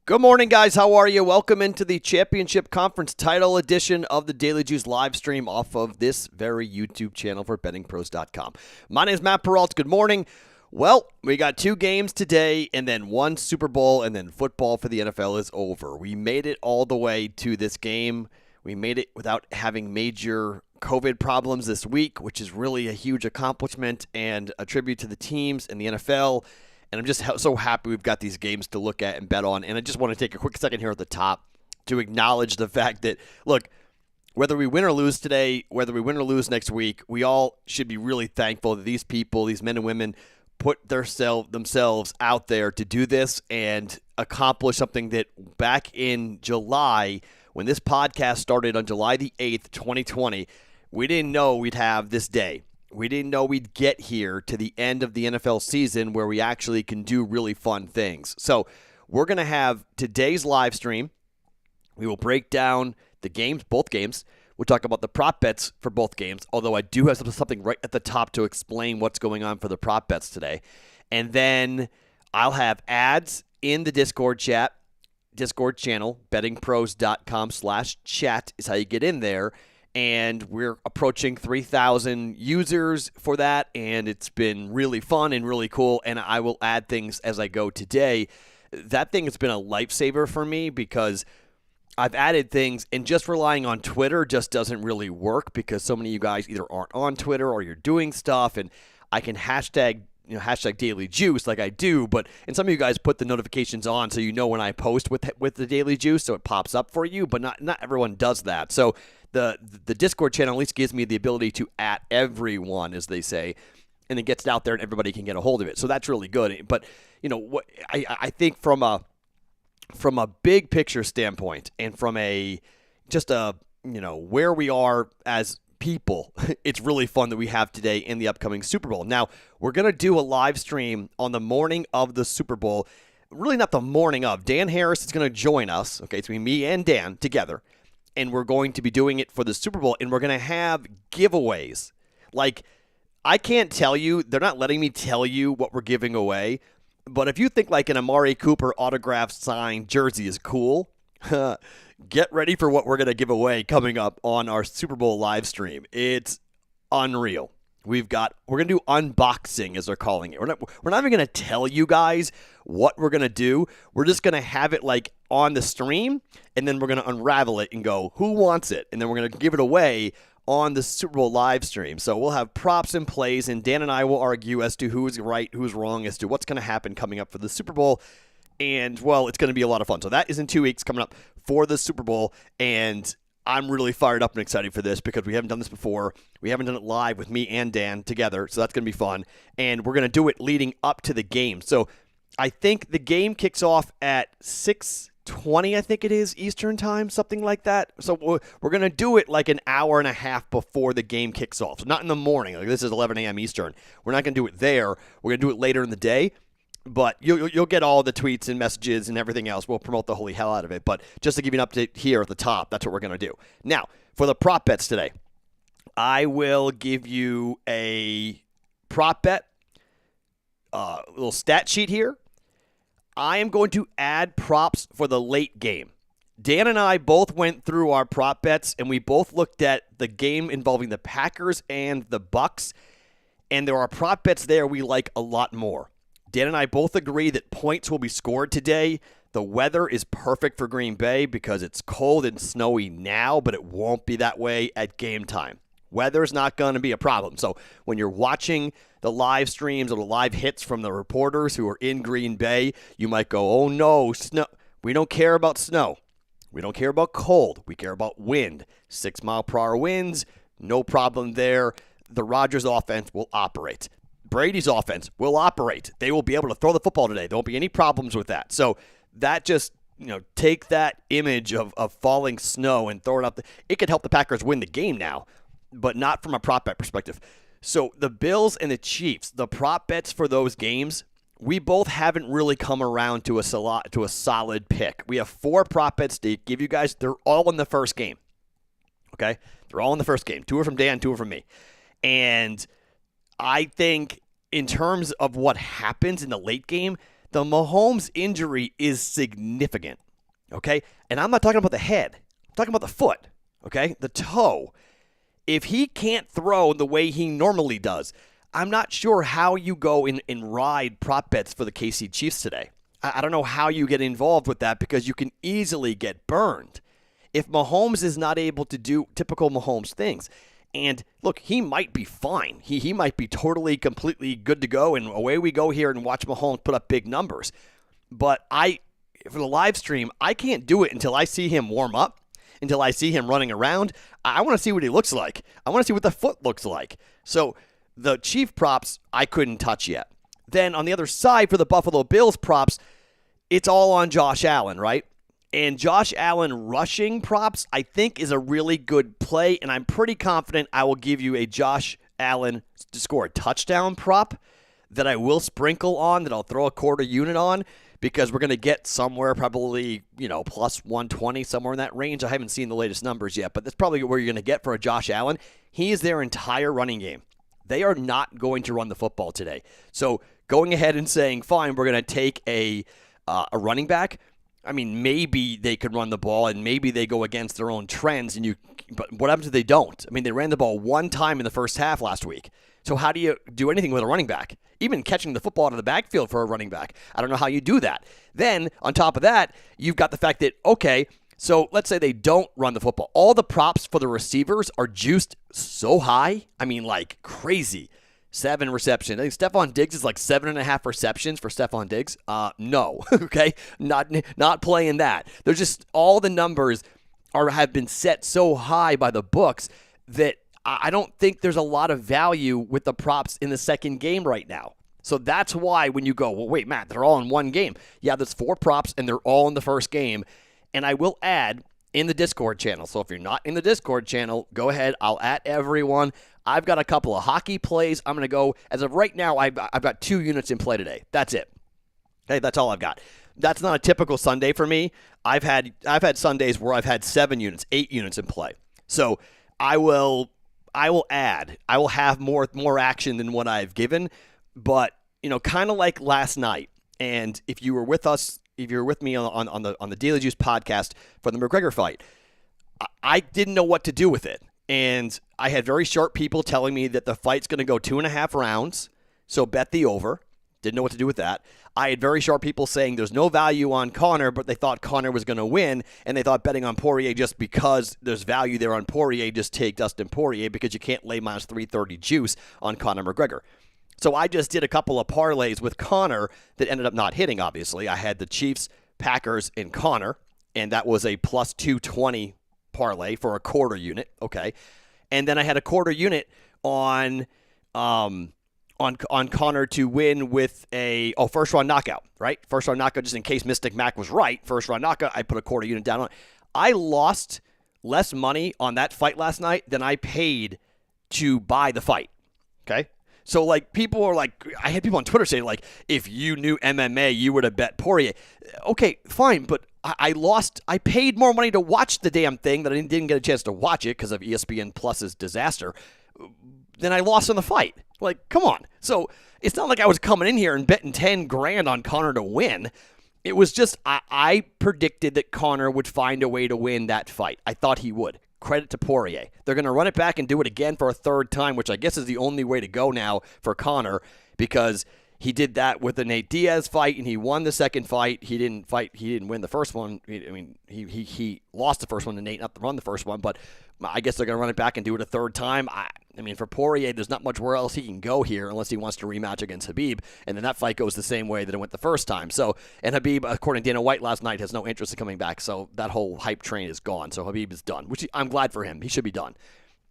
Good morning, guys. How are you? Welcome into the Championship Conference title edition of the Daily Juice live stream off of this very YouTube channel for bettingpros.com. My name is Matt Perrault. Good morning. Well, we got 2 games today and then 1 Super Bowl, and then football for the NFL is over. We made it all the way to this game. We made it without having major COVID problems this week, which is really a huge accomplishment and a tribute to the teams and the NFL. And I'm just so happy we've got these games to look at and bet on. And I just want to take a quick second here at the top to acknowledge the fact that, look, whether we win or lose today, whether we win or lose next week, we all should be really thankful that these people, these men and women, put themselves out there to do this and accomplish something that back in July, when this podcast started on July the 8th, 2020, we didn't know we'd have this day. We didn't know we'd get here to the end of the NFL season where we actually can do really fun things. So we're going to have today's live stream. We will break down the games, both games. We'll talk about the prop bets for both games, although I do have something right at the top to explain what's going on for the prop bets today. And then I'll have ads in the Discord channel, bettingpros.com/chat is how you get in there. And we're approaching 3,000 users for that, and it's been really fun and really cool, and I will add things as I go today. That thing has been a lifesaver for me because I've added things, and just relying on Twitter just doesn't really work because so many of you guys either aren't on Twitter or you're doing stuff, and I can hashtag Daily Juice like I do, and some of you guys put the notifications on so you know when I post with the Daily Juice, so it pops up for you, but not everyone does that. So the Discord channel at least gives me the ability to at everyone, as they say, and it gets it out there and everybody can get a hold of it. So that's really good. But what I think from a big picture standpoint and from where we are as people, it's really fun that we have today in the upcoming Super Bowl. Now, we're going to do a live stream on the morning of the Super Bowl. Really not the morning of. Dan Harris is going to join us. Okay, it's going to be me and Dan together. And we're going to be doing it for the Super Bowl, and we're going to have giveaways. Like, I can't tell you, they're not letting me tell you what we're giving away, but if you think like an Amari Cooper autographed signed jersey is cool, get ready for what we're going to give away coming up on our Super Bowl live stream. It's unreal. We're going to do unboxing, as they're calling it. We're not even going to tell you guys what we're going to do. We're just going to have it like on the stream, and then we're going to unravel it and go, who wants it? And then we're going to give it away on the Super Bowl live stream. So we'll have props and plays, and Dan and I will argue as to who's right, who's wrong, as to what's going to happen coming up for the Super Bowl. And, well, it's going to be a lot of fun. So that is in 2 weeks coming up for the Super Bowl, and I'm really fired up and excited for this because we haven't done this before. We haven't done it live with me and Dan together, so that's going to be fun. And we're going to do it leading up to the game. So I think the game kicks off at 6:20, I think it is, Eastern time, something like that. So we're going to do it like an hour and a half before the game kicks off. So not in the morning. Like this is 11 a.m. Eastern. We're not going to do it there. We're going to do it later in the day. But you'll get all the tweets and messages and everything else. We'll promote the holy hell out of it. But just to give you an update here at the top, that's what we're going to do. Now, for the prop bets today, I will give you a prop bet, little stat sheet here. I am going to add props for the late game. Dan and I both went through our prop bets, and we both looked at the game involving the Packers and the Bucs, and there are prop bets there we like a lot more. Dan and I both agree that points will be scored today. The weather is perfect for Green Bay because it's cold and snowy now, but it won't be that way at game time. Weather's not going to be a problem. So when you're watching the live streams or the live hits from the reporters who are in Green Bay, you might go, oh no, snow. We don't care about snow. We don't care about cold. We care about wind. 6-mile-per-hour winds, no problem there. The Rodgers offense will operate. Brady's offense will operate. They will be able to throw the football today. There won't be any problems with that. So that just, take that image of falling snow and throw it up. It could help the Packers win the game now, but not from a prop bet perspective. So the Bills and the Chiefs, the prop bets for those games, we both haven't really come around to a solid pick. We have 4 prop bets to give you guys. They're all in the first game. Okay? They're all in the first game. 2 are from Dan, 2 are from me. And I think in terms of what happens in the late game, The Mahomes injury is significant, okay? And I'm not talking about the head. I'm talking about the foot, okay? The toe. If he can't throw the way he normally does, I'm not sure how you go and ride prop bets for the KC Chiefs today. I don't know how you get involved with that because you can easily get burned. If Mahomes is not able to do typical Mahomes things, and look, he might be fine. He might be totally, completely good to go, and away we go here and watch Mahomes put up big numbers. But for the live stream, I can't do it until I see him warm up, until I see him running around. I want to see what he looks like. I want to see what the foot looks like. So the Chief props, I couldn't touch yet. Then on the other side for the Buffalo Bills props, it's all on Josh Allen, right? And Josh Allen rushing props, I think, is a really good play, and I'm pretty confident I will give you a Josh Allen to score a touchdown prop that I will sprinkle on, that I'll throw a quarter unit on, because we're going to get somewhere probably, plus 120, somewhere in that range. I haven't seen the latest numbers yet, but that's probably where you're going to get for a Josh Allen. He is their entire running game. They are not going to run the football today. So going ahead and saying, fine, we're going to take a running back, I mean, maybe they could run the ball and maybe they go against their own trends. But what happens if they don't? I mean, they ran the ball one time in the first half last week. So how do you do anything with a running back? Even catching the football out of the backfield for a running back. I don't know how you do that. Then, on top of that, you've got the fact that, okay, so let's say they don't run the football. All the props for the receivers are juiced so high. I mean, like crazy. 7 receptions. I think Stephon Diggs is like 7.5 receptions for Stephon Diggs. No, okay, not playing that. They're just all the numbers have been set so high by the books that I don't think there's a lot of value with the props in the second game right now. So that's why when you go, well, wait, Matt, they're all in one game. Yeah, there's 4 props and they're all in the first game. And I will add in the Discord channel. So if you're not in the Discord channel, go ahead. I'll add everyone. I've got a couple of hockey plays. I'm going to go, as of right now, I've got 2 units in play today. That's it. Okay, that's all I've got. That's not a typical Sunday for me. I've had Sundays where I've had 7 units, 8 units in play. So I will add. I will have more action than what I've given. But, kind of like last night, and if you were with us, if you're with me on the Daily Juice podcast for the McGregor fight, I didn't know what to do with it. And I had very sharp people telling me that the fight's going to go 2.5 rounds, so bet the over. Didn't know what to do with that. I had very sharp people saying there's no value on Conor, but they thought Conor was going to win, and they thought betting on Poirier just because there's value there on Poirier, just take Dustin Poirier because you can't lay minus 330 juice on Conor McGregor. So I just did a couple of parlays with Conor that ended up not hitting, obviously. I had the Chiefs, Packers, and Conor, and that was a plus 220 parlay for a quarter unit, okay? And then I had a quarter unit on Conor to win with a first-round knockout, right? First-round knockout, just in case Mystic Mac was right. First-round knockout, I put a quarter unit down on it. I lost less money on that fight last night than I paid to buy the fight, okay? So, people are I had people on Twitter say, if you knew MMA, you would have bet Poirier. Okay, fine, but I paid more money to watch the damn thing that I didn't get a chance to watch it because of ESPN Plus's disaster than I lost on the fight. Come on. So, it's not like I was coming in here and betting 10 grand on Conor to win. It was just, I predicted that Conor would find a way to win that fight. I thought he would. Credit to Poirier. They're going to run it back and do it again for a third time, which I guess is the only way to go now for Conor, because he did that with the Nate Diaz fight and he won the second fight. He didn't win the first one. He lost the first one to Nate, not run the first one, but I guess they're going to run it back and do it a third time. For Poirier, there's not much where else he can go here unless he wants to rematch against Khabib, and then that fight goes the same way that it went the first time. So, and Khabib, according to Dana White last night, has no interest in coming back, so that whole hype train is gone. So Khabib is done, which I'm glad for him. He should be done.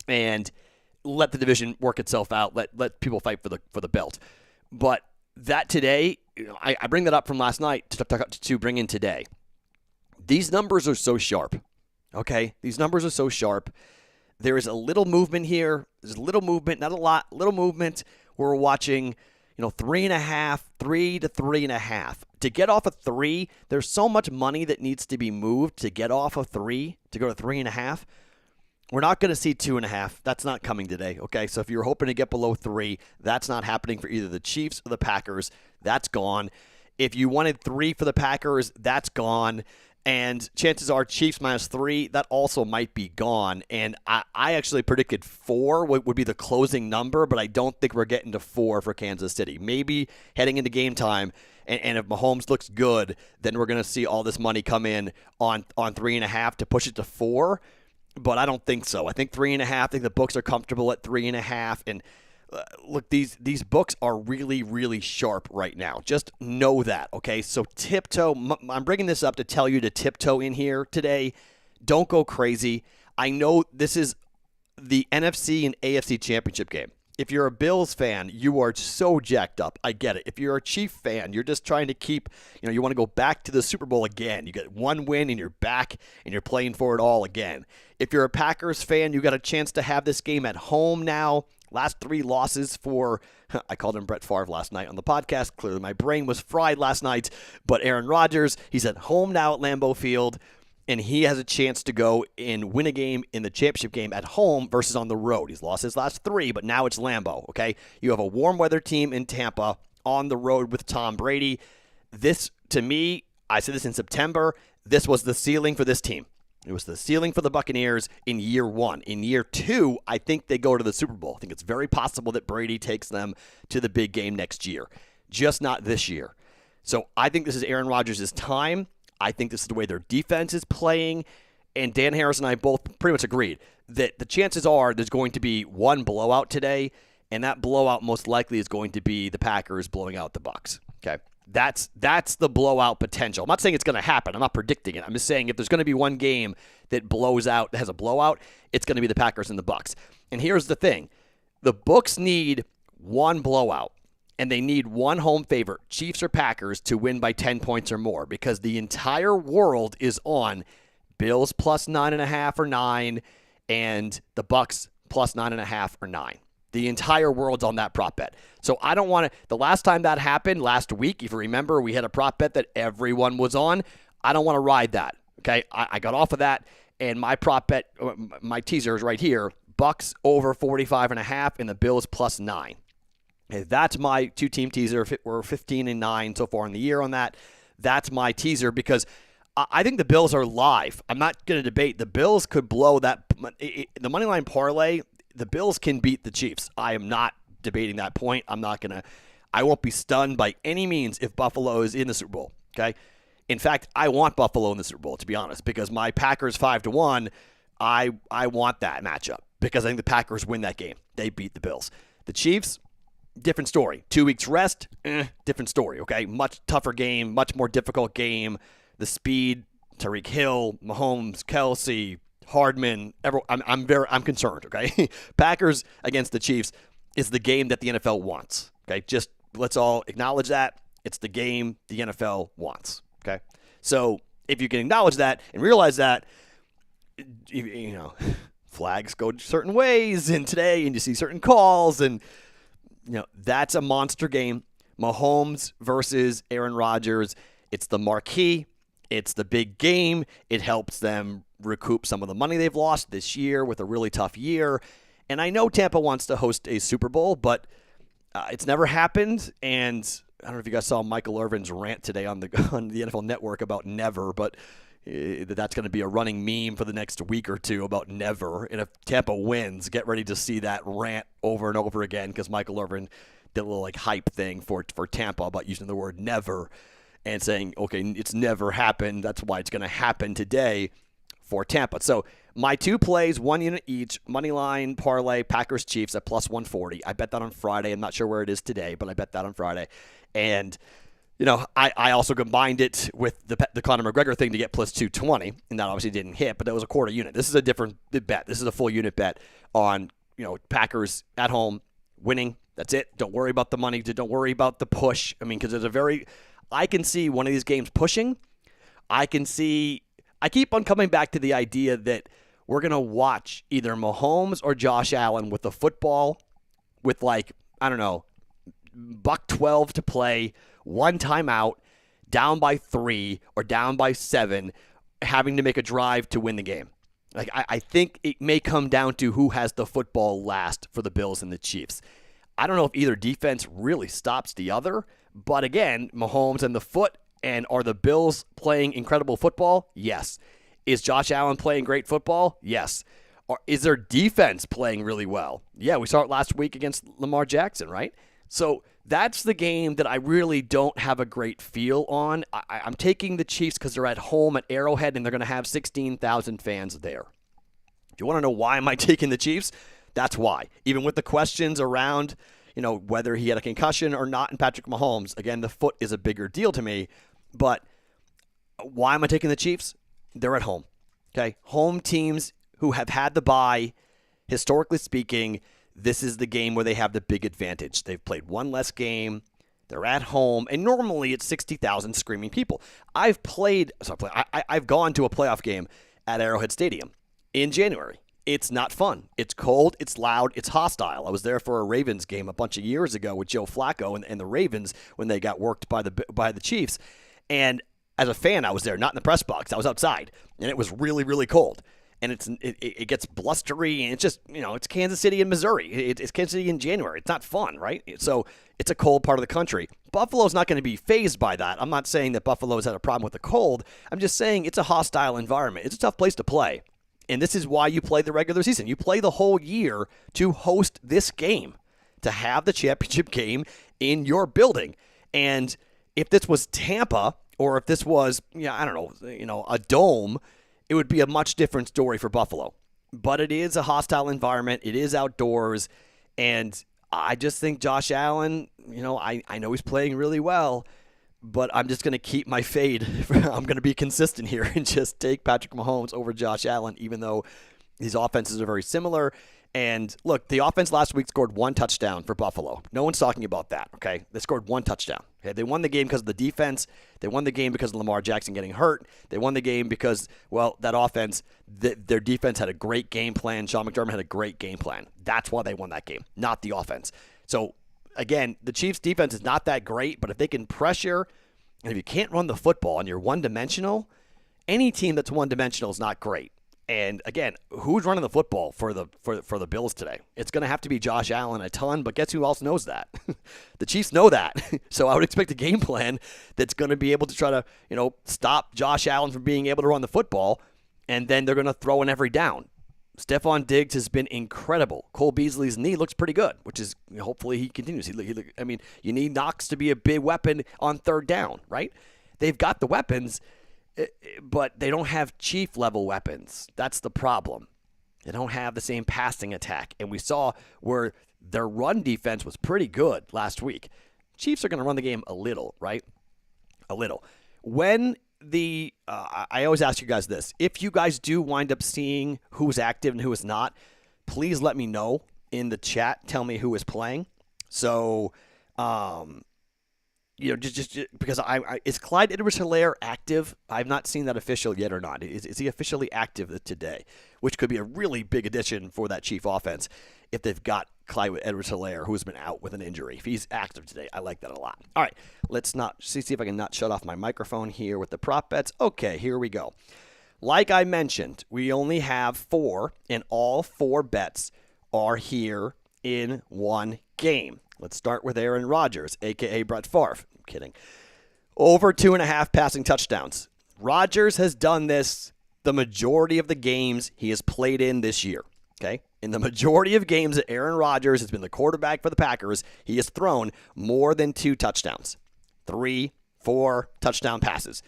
And let the division work itself out. Let people fight for the belt. But that today, I bring that up from last night to bring in today. These numbers are so sharp, okay? These numbers are so sharp. There is a little movement here. There's a little movement, not a lot, little movement. We're watching, 3.5, 3 to 3.5. To get off of 3, there's so much money that needs to be moved to get off of 3, to go to 3.5. We're not going to see 2.5. That's not coming today, okay? So if you're hoping to get below 3, that's not happening for either the Chiefs or the Packers. That's gone. If you wanted 3 for the Packers, that's gone. And chances are Chiefs -3, that also might be gone. And I actually predicted 4 would be the closing number, but I don't think we're getting to 4 for Kansas City. Maybe heading into game time, and if Mahomes looks good, then we're going to see all this money come in on 3.5 to push it to 4. But I don't think so. I think 3.5. I think the books are comfortable at 3.5. And look, these books are really, really sharp right now. Just know that, okay? So tiptoe. I'm bringing this up to tell you to tiptoe in here today. Don't go crazy. I know this is the NFC and AFC championship game. If you're a Bills fan, you are so jacked up. I get it. If you're a Chief fan, you're just trying to keep, you want to go back to the Super Bowl again. You get one win and you're back and you're playing for it all again. If you're a Packers fan, you got a chance to have this game at home now. Last 3 losses for, I called him Brett Favre last night on the podcast. Clearly my brain was fried last night. But Aaron Rodgers, he's at home now at Lambeau Field. And he has a chance to go and win a game in the championship game at home versus on the road. He's lost his last 3, but now it's Lambeau, okay? You have a warm weather team in Tampa on the road with Tom Brady. This, to me, I said this in September, this was the ceiling for this team. It was the ceiling for the Buccaneers in year 1. In year 2, I think they go to the Super Bowl. I think it's very possible that Brady takes them to the big game next year, just not this year. So I think this is Aaron Rodgers' time. I think this is the way their defense is playing. And Dan Harris and I both pretty much agreed that the chances are there's going to be one blowout today, and that blowout most likely is going to be the Packers blowing out the Bucs. Okay, that's the blowout potential. I'm not saying it's going to happen. I'm not predicting it. I'm just saying if there's going to be one game that blows out, that has a blowout, it's going to be the Packers and the Bucs. And here's the thing. The books need one blowout. And they need one home favorite, Chiefs or Packers, to win by 10 points or more because the entire world is on Bills plus 9.5 or 9 and the Bucs plus 9.5 or 9. The entire world's on that prop bet. So I don't want to – the last time that happened, last week, if you remember, we had a prop bet that everyone was on. I don't want to ride that, okay? I got off of that, and my prop bet, my teaser is right here, Bucs over 45.5 and the Bills plus 9. That's my 2-team teaser. We're 15-9 so far in the year on that. That's my teaser because I think the Bills are live. I'm not going to debate. The Bills could blow that. The money line parlay, the Bills can beat the Chiefs. I am not debating that point. I won't be stunned by any means if Buffalo is in the Super Bowl. Okay. In fact, I want Buffalo in the Super Bowl, to be honest, because my Packers 5-1, I want that matchup because I think the Packers win that game. They beat the Bills. The Chiefs, different story. 2 weeks rest, different story, okay? Much tougher game, much more difficult game. The speed, Tyreek Hill, Mahomes, Kelsey, Hardman, I'm concerned, okay? Packers against the Chiefs is the game that the NFL wants, okay? Just let's all acknowledge that. It's the game the NFL wants, okay? So if you can acknowledge that and realize that, flags go certain ways and today and you see certain calls and that's a monster game. Mahomes versus Aaron Rodgers. It's the marquee. It's the big game. It helps them recoup some of the money they've lost this year with a really tough year. And I know Tampa wants to host a Super Bowl, but it's never happened. And I don't know if you guys saw Michael Irvin's rant today on the NFL Network about never, but that's going to be a running meme for the next week or two about never. And if Tampa wins, get ready to see that rant over and over again because Michael Irvin did a little hype thing for Tampa about using the word never and saying, okay, it's never happened. That's why it's going to happen today for Tampa. So my 2 plays, 1 unit each, money line, parlay, Packers, Chiefs at plus 140. I bet that on Friday. I'm not sure where it is today, but I bet that on Friday. And I also combined it with the Conor McGregor thing to get plus 220, and that obviously didn't hit, but that was a quarter unit. This is a different bet. This is a full unit bet on Packers at home winning. That's it. Don't worry about the money. Don't worry about the push. I mean, because I can see one of these games pushing. I keep on coming back to the idea that we're going to watch either Mahomes or Josh Allen with the football with buck 12 to play, 1 timeout, down by 3 or down by 7, having to make a drive to win the game. I think it may come down to who has the football last for the Bills and the Chiefs. I don't know if either defense really stops the other, But again, Mahomes and the foot, and are the Bills playing incredible football? Yes. Is Josh Allen playing great football? Yes. Or is their defense playing really well? Yeah, we saw it last week against Lamar Jackson, right? So that's the game that I really don't have a great feel on. I'm taking the Chiefs because they're at home at Arrowhead, and they're going to have 16,000 fans there. If you want to know why am I taking the Chiefs, that's why. Even with the questions around, whether he had a concussion or not in Patrick Mahomes, again, the foot is a bigger deal to me. But why am I taking the Chiefs? They're at home. Okay? Home teams who have had the bye, historically speaking, this is the game where they have the big advantage. They've played one less game. They're at home, and normally it's 60,000 screaming people. I've gone to a playoff game at Arrowhead Stadium in January. It's not fun. It's cold. It's loud. It's hostile. I was there for a Ravens game a bunch of years ago with Joe Flacco and the Ravens when they got worked by the Chiefs. And as a fan, I was there, not in the press box. I was outside, and it was really, really cold. And it gets blustery, and it's just, it's Kansas City in Missouri. It's Kansas City in January. It's not fun, right? So it's a cold part of the country. Buffalo's not going to be fazed by that. I'm not saying that Buffalo's had a problem with the cold. I'm just saying it's a hostile environment. It's a tough place to play. And this is why you play the regular season. You play the whole year to host this game, to have the championship game in your building. And if this was Tampa, or if this was, a dome, it would be a much different story for Buffalo. But it is a hostile environment. It is outdoors. And I just think Josh Allen, I know he's playing really well, but I'm just going to keep my fade. I'm going to be consistent here and just take Patrick Mahomes over Josh Allen, even though these offenses are very similar. And look, the offense last week scored one touchdown for Buffalo. No one's talking about that, okay? They scored one touchdown. Okay? They won the game because of the defense. They won the game because of Lamar Jackson getting hurt. They won the game because, that offense, their defense had a great game plan. Sean McDermott had a great game plan. That's why they won that game, not the offense. So, again, the Chiefs' defense is not that great, but if they can pressure, and if you can't run the football and you're one-dimensional, any team that's one-dimensional is not great. And again, who's running the football for the Bills today? It's going to have to be Josh Allen a ton, but guess who else knows that? The Chiefs know that. So I would expect a game plan that's going to be able to try to, stop Josh Allen from being able to run the football, and then they're going to throw in every down. Stephon Diggs has been incredible. Cole Beasley's knee looks pretty good, which is hopefully he continues. You need Knox to be a big weapon on third down, right? They've got the weapons, but they don't have Chief-level weapons. That's the problem. They don't have the same passing attack. And we saw where their run defense was pretty good last week. Chiefs are going to run the game a little, right? A little. When I always ask you guys this. If you guys do wind up seeing who's active and who is not, please let me know in the chat. Tell me who is playing. So, just because is Clyde Edwards-Helaire active? I've not seen that official yet or not. Is he officially active today? Which could be a really big addition for that Chief offense if they've got Clyde Edwards-Helaire, who's been out with an injury. If he's active today, I like that a lot. All right, let's see if I can not shut off my microphone here with the prop bets. Okay, here we go. Like I mentioned, we only have 4, and all 4 bets are here in one game. Let's start with Aaron Rodgers, a.k.a. Brett Favre. I'm kidding. Over 2.5 passing touchdowns. Rodgers has done this the majority of the games he has played in this year. Okay? In the majority of games that Aaron Rodgers has been the quarterback for the Packers, he has thrown more than 2 touchdowns. 3, 4 touchdown passes.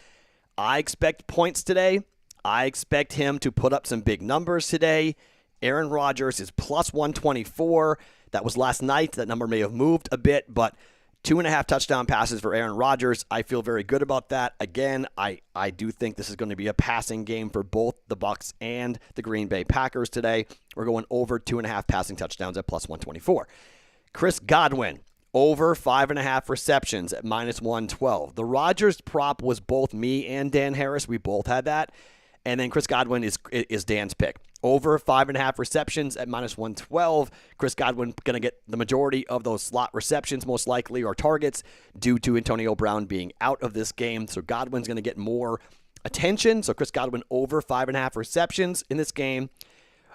I expect points today. I expect him to put up some big numbers today. Aaron Rodgers is plus 124. That was last night. That number may have moved a bit, but 2.5 touchdown passes for Aaron Rodgers. I feel very good about that. Again, I do think this is going to be a passing game for both the Bucs and the Green Bay Packers today. We're going over 2.5 passing touchdowns at plus 124. Chris Godwin, over 5.5 receptions at minus 112. The Rodgers prop was both me and Dan Harris. We both had that. And then Chris Godwin is Dan's pick. Over 5.5 receptions at minus 112. Chris Godwin going to get the majority of those slot receptions, most likely, or targets, due to Antonio Brown being out of this game. So Godwin's going to get more attention. So Chris Godwin over 5.5 receptions in this game.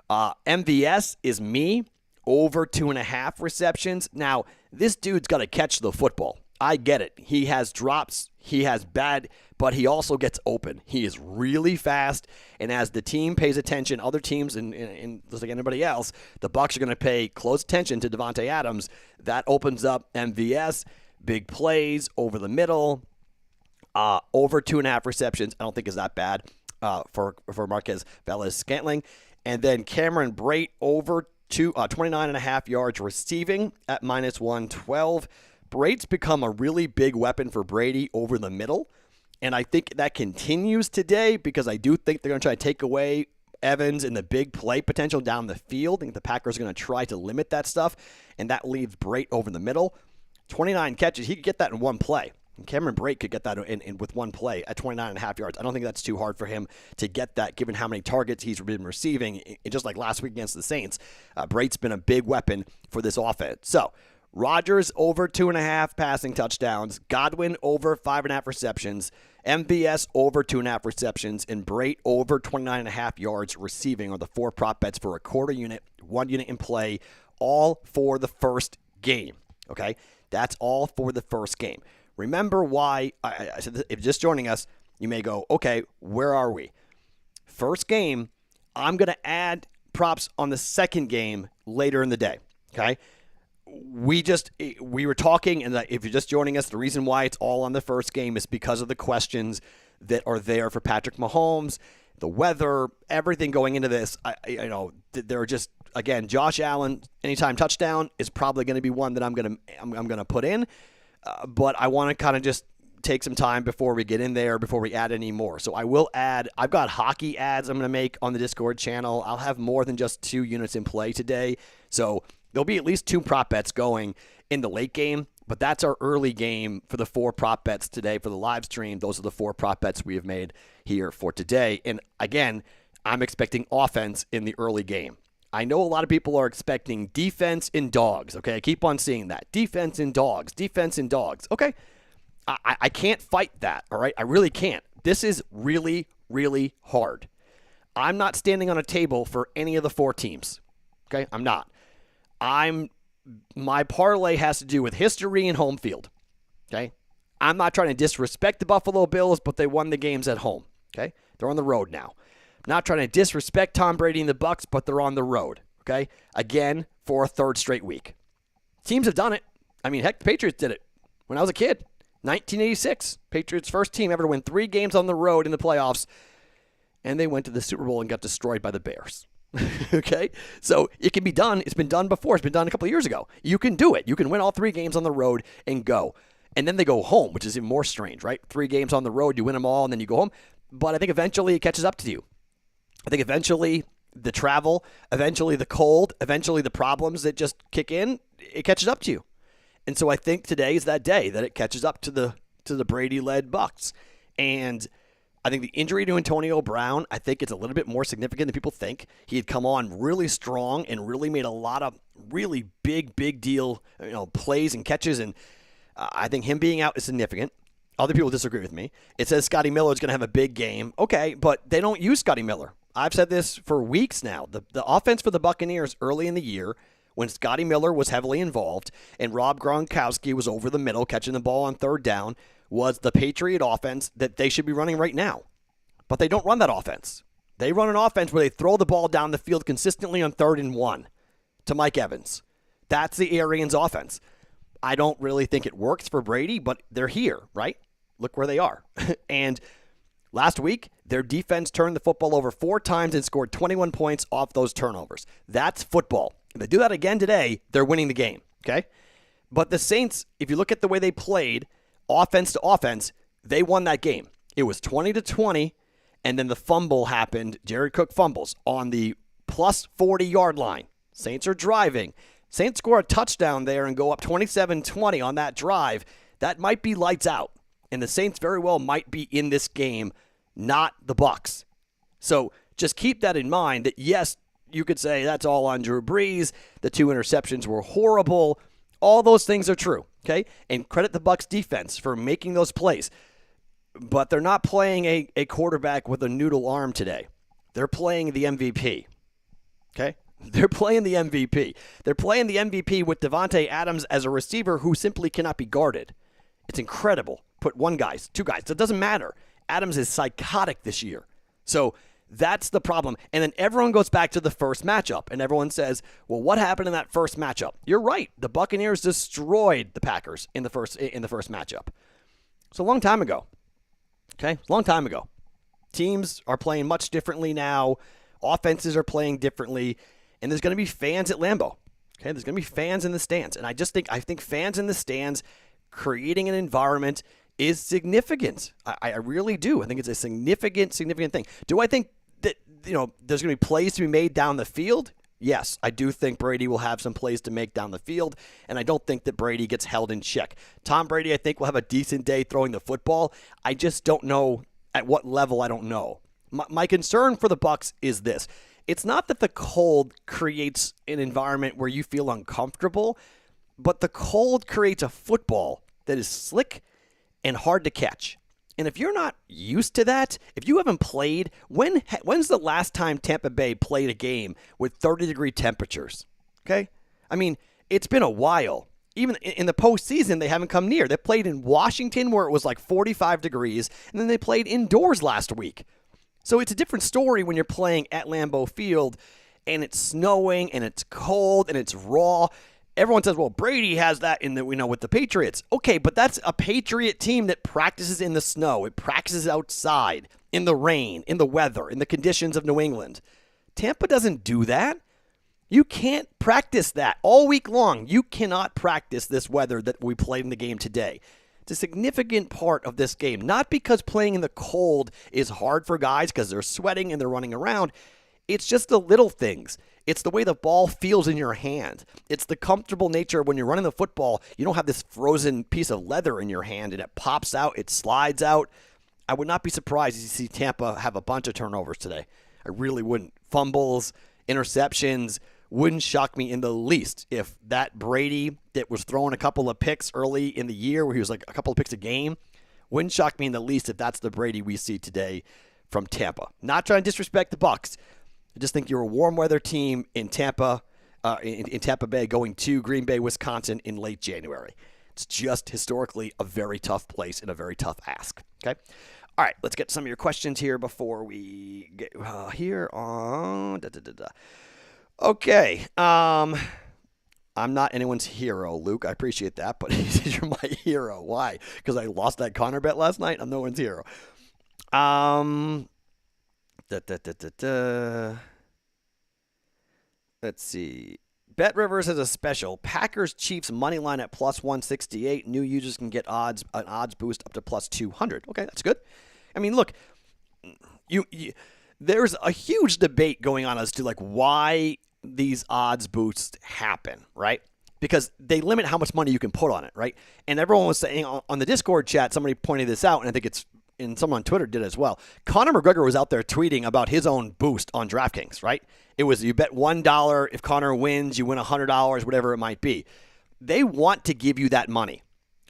MVS is me, over 2.5 receptions. Now, this dude's got to catch the football. I get it. He has drops. He has bad, but he also gets open. He is really fast, and as the team pays attention, other teams, and just like anybody else, the Bucs are going to pay close attention to Davante Adams. That opens up MVS, big plays over the middle, over 2.5 receptions. I don't think is that bad for Marquez Valdes-Scantling. And then Cameron Brate over 29.5 yards receiving at -112. Brate's become a really big weapon for Brady over the middle, and I think that continues today because I do think they're going to try to take away Evans and the big play potential down the field. I think the Packers are going to try to limit that stuff, and that leaves Brate over the middle. 29 catches, he could get that in one play. Cameron Brate could get that in with one play at 29.5 yards. I don't think that's too hard for him to get that, given how many targets he's been receiving. Just like last week against the Saints, Brate's been a big weapon for this offense. So, Rodgers over 2.5 passing touchdowns, Godwin over 5.5 receptions, MVS over 2.5 receptions, and Brate over 29.5 yards receiving are the 4 prop bets for a quarter unit, 1 unit in play, all for the first game. Okay? That's all for the first game. Remember why I said, if you're just joining us, you may go, okay, where are we? First game, I'm going to add props on the second game later in the day, okay? We were talking, and if you're just joining us, the reason why it's all on the first game is because of the questions that are there for Patrick Mahomes, the weather, everything going into this. They're just, again, Josh Allen, anytime touchdown is probably going to be one that I'm going to put in. But I want to kind of just take some time before we get in there, before we add any more. So I will add, I've got hockey ads I'm going to make on the Discord channel. I'll have more than just 2 units in play today. So there'll be at least 2 prop bets going in the late game. But that's our early game for the 4 prop bets today for the live stream. Those are the 4 prop bets we have made here for today. And again, I'm expecting offense in the early game. I know a lot of people are expecting defense in dogs, okay? I keep on seeing that. Defense in dogs, defense in dogs. Okay, I can't fight that, all right? I really can't. This is really, really hard. I'm not standing on a table for any of the 4 teams, okay? I'm not. My parlay has to do with history and home field, okay? I'm not trying to disrespect the Buffalo Bills, but they won the games at home, okay? They're on the road now. Not trying to disrespect Tom Brady and the Bucs, but they're on the road, okay? Again, for a 3rd straight week. Teams have done it. I mean, heck, the Patriots did it when I was a kid. 1986, Patriots' first team ever to win 3 games on the road in the playoffs, and they went to the Super Bowl and got destroyed by the Bears. Okay? So it can be done. It's been done before. It's been done a couple of years ago. You can do it. You can win all 3 games on the road and go. And then they go home, which is even more strange, right? 3 games on the road, you win them all, and then you go home. But I think eventually it catches up to you. I think eventually the travel, eventually the cold, eventually the problems that just kick in, it catches up to you. And so I think today is that day that it catches up to the Brady-led Bucs. And I think the injury to Antonio Brown, I think it's a little bit more significant than people think. He had come on really strong and really made a lot of really big deal, plays and catches. And I think him being out is significant. Other people disagree with me. It says Scotty Miller is going to have a big game. Okay, but they don't use Scotty Miller. I've said this for weeks now. The offense for the Buccaneers early in the year, when Scotty Miller was heavily involved and Rob Gronkowski was over the middle catching the ball on 3rd down, was the Patriot offense that they should be running right now. But they don't run that offense. They run an offense where they throw the ball down the field consistently on 3rd and 1 to Mike Evans. That's the Arians offense. I don't really think it works for Brady, but they're here, right? Look where they are. And last week, their defense turned the football over 4 times and scored 21 points off those turnovers. That's football. If they do that again today, they're winning the game, okay? But the Saints, if you look at the way they played, offense to offense, they won that game. It was 20-20, and then the fumble happened. Jared Cook fumbles on the plus 40-yard line. Saints are driving. Saints score a touchdown there and go up 27-20 on that drive. That might be lights out. And the Saints very well might be in this game, not the Bucs. So just keep that in mind that, yes, you could say that's all on Drew Brees. The 2 interceptions were horrible. All those things are true, okay? And credit the Bucs defense for making those plays. But they're not playing a quarterback with a noodle arm today. They're playing the MVP, okay? They're playing the MVP. They're playing the MVP with Davante Adams as a receiver who simply cannot be guarded. It's incredible. Put one guy, two guys. It doesn't matter. Adams is psychotic this year. So that's the problem. And then everyone goes back to the first matchup, and everyone says, well, what happened in that first matchup? You're right. The Buccaneers destroyed the Packers in the first matchup. It's a long time ago. Okay? Long time ago. Teams are playing much differently now. Offenses are playing differently. And there's going to be fans at Lambeau. Okay? There's going to be fans in the stands. And I think fans in the stands creating an environment is significant. I really do. I think it's a significant thing. Do I think that, there's going to be plays to be made down the field? Yes, I do think Brady will have some plays to make down the field, and I don't think that Brady gets held in check. Tom Brady, I think, will have a decent day throwing the football. I just don't know at what level. I don't know. My concern for the Bucs is this. It's not that the cold creates an environment where you feel uncomfortable, but the cold creates a football that is slick and hard to catch. And if you're not used to that, if you haven't played, when's the last time Tampa Bay played a game with 30-degree temperatures? Okay? I mean, it's been a while. Even in the postseason, they haven't come near. They played in Washington where it was like 45 degrees, and then they played indoors last week. So it's a different story when you're playing at Lambeau Field, and it's snowing, and it's cold, and it's raw. Everyone says, well, Brady has that with the Patriots. Okay, but that's a Patriot team that practices in the snow. It practices outside, in the rain, in the weather, in the conditions of New England. Tampa doesn't do that. You can't practice that all week long. You cannot practice this weather that we played in the game today. It's a significant part of this game. Not because playing in the cold is hard for guys because they're sweating and they're running around. It's just the little things. It's the way the ball feels in your hand. It's the comfortable nature when you're running the football. You don't have this frozen piece of leather in your hand and it pops out, it slides out. I would not be surprised if you see Tampa have a bunch of turnovers today. I really wouldn't. Fumbles, interceptions, wouldn't shock me in the least if that Brady that was throwing a couple of picks early in the year where he was like a couple of picks a game, wouldn't shock me in the least if that's the Brady we see today from Tampa. Not trying to disrespect the Bucs. I just think you're a warm weather team in Tampa, in Tampa Bay, going to Green Bay, Wisconsin in late January. It's just historically a very tough place and a very tough ask. Okay, all right. Let's get to some of your questions here before we get here on. Okay. I'm not anyone's hero, Luke. I appreciate that, but you're my hero. Why? Because I lost that Connor bet last night. I'm no one's hero. Let's see. Bet Rivers has a special. Packers Chiefs money line at plus 168. New users can get an odds boost up to plus 200. Okay, that's good. I mean, look, there's a huge debate going on as to like why these odds boosts happen, right? Because they limit how much money you can put on it, right? And everyone was saying on the Discord chat, somebody pointed this out, and I think and someone on Twitter did as well. Conor McGregor was out there tweeting about his own boost on DraftKings, right? It was you bet $1 if Conor wins, you win $100, whatever it might be. They want to give you that money,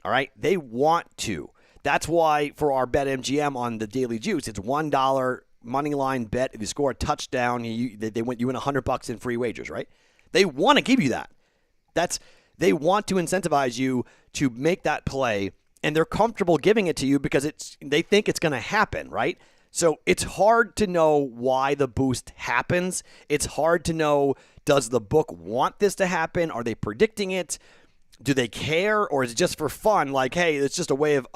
all right? They want to. That's why for our BetMGM on the Daily Juice, it's $1 money line bet. If you score a touchdown, you win $100 in free wagers, right? They want to give you that. They want to incentivize you to make that play. And they're comfortable giving it to you because they think it's going to happen, right? So it's hard to know why the boost happens. It's hard to know, does the book want this to happen? Are they predicting it? Do they care? Or is it just for fun? Like, hey, it's just a way of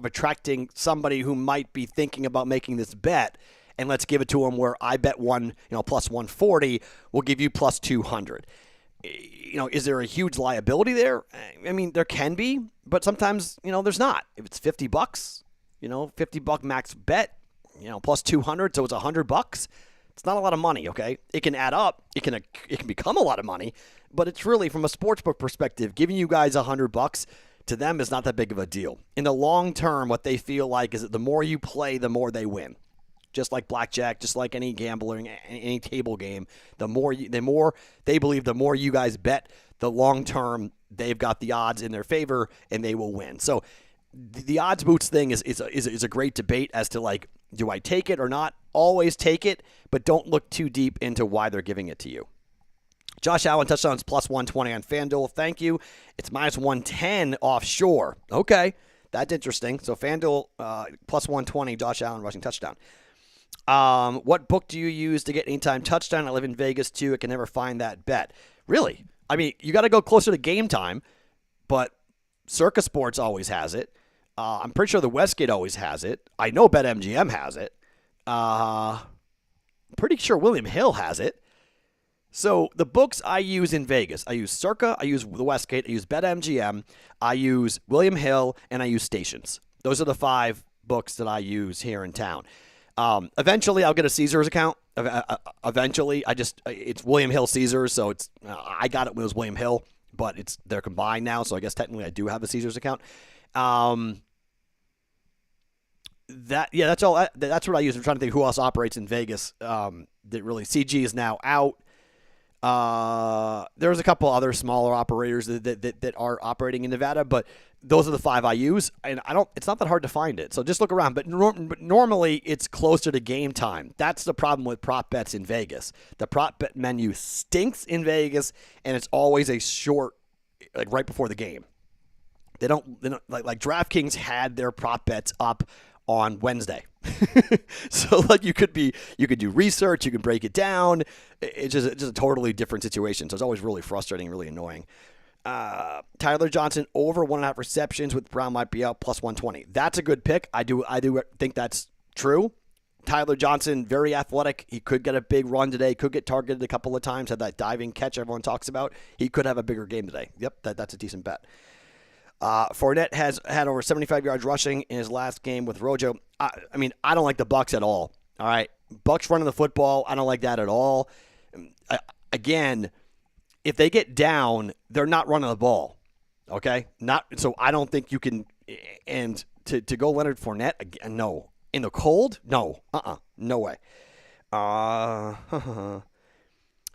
attracting somebody who might be thinking about making this bet. And let's give it to them where I bet plus 140, we'll give you plus 200. Is there a huge liability there? I mean, there can be, but sometimes, there's not. If it's $50, $50 max bet, plus 200, so it's $100. It's not a lot of money, okay? It can add up. It can become a lot of money, but it's really, from a sportsbook perspective, giving you guys $100 to them is not that big of a deal. In the long term, what they feel like is that the more you play, the more they win. Just like blackjack, just like any gambling, any table game, the more they believe, the more you guys bet, the long term they've got the odds in their favor and they will win. So the odds boots thing is a great debate as to like, do I take it or not? Always take it, but don't look too deep into why they're giving it to you. Josh Allen touchdowns plus 120 on FanDuel. Thank you. It's minus 110 offshore. Okay. That's interesting. So FanDuel plus 120, Josh Allen rushing touchdown. What book do you use to get anytime touchdown? I live in Vegas too. I can never find that bet. Really? I mean, you got to go closer to game time, but Circus Sports always has it. I'm pretty sure the Westgate always has it. I know BetMGM has it. I'm pretty sure William Hill has it. So the books I use in Vegas, I use Circa, I use the Westgate, I use BetMGM, I use William Hill, and I use Stations. Those are the 5 books that I use here in town. Eventually, I'll get a Caesars account. Eventually, it's William Hill Caesars, so it's I got it when it was William Hill, but they're combined now, so I guess technically I do have a Caesars account. That's all. That's what I use. I'm trying to think who else operates in Vegas. That really CG is now out. There's a couple other smaller operators that are operating in Nevada, but those are the 5 I use, and it's not that hard to find it. So just look around. But normally it's closer to game time. That's the problem with prop bets in Vegas. The prop bet menu stinks in Vegas, and it's always a short, like right before the game. They don't like DraftKings had their prop bets up on Wednesday. So like you could do research, you can break it down. It's just a totally different situation. So it's always really frustrating, really annoying. Tyler Johnson over 1.5 receptions with Brown might be out plus 120. That's a good pick. I do think that's true. Tyler Johnson, very athletic. He could get a big run today. Could get targeted a couple of times. Had that diving catch everyone talks about. He could have a bigger game today. Yep, that's a decent bet. Fournette has had over 75 yards rushing in his last game with Rojo. I don't like the Bucs at all. All right, Bucs running the football. I don't like that at all. Again, if they get down, they're not running the ball. Okay, so. I don't think you can. And to go Leonard Fournette again, no. In the cold, no. No way.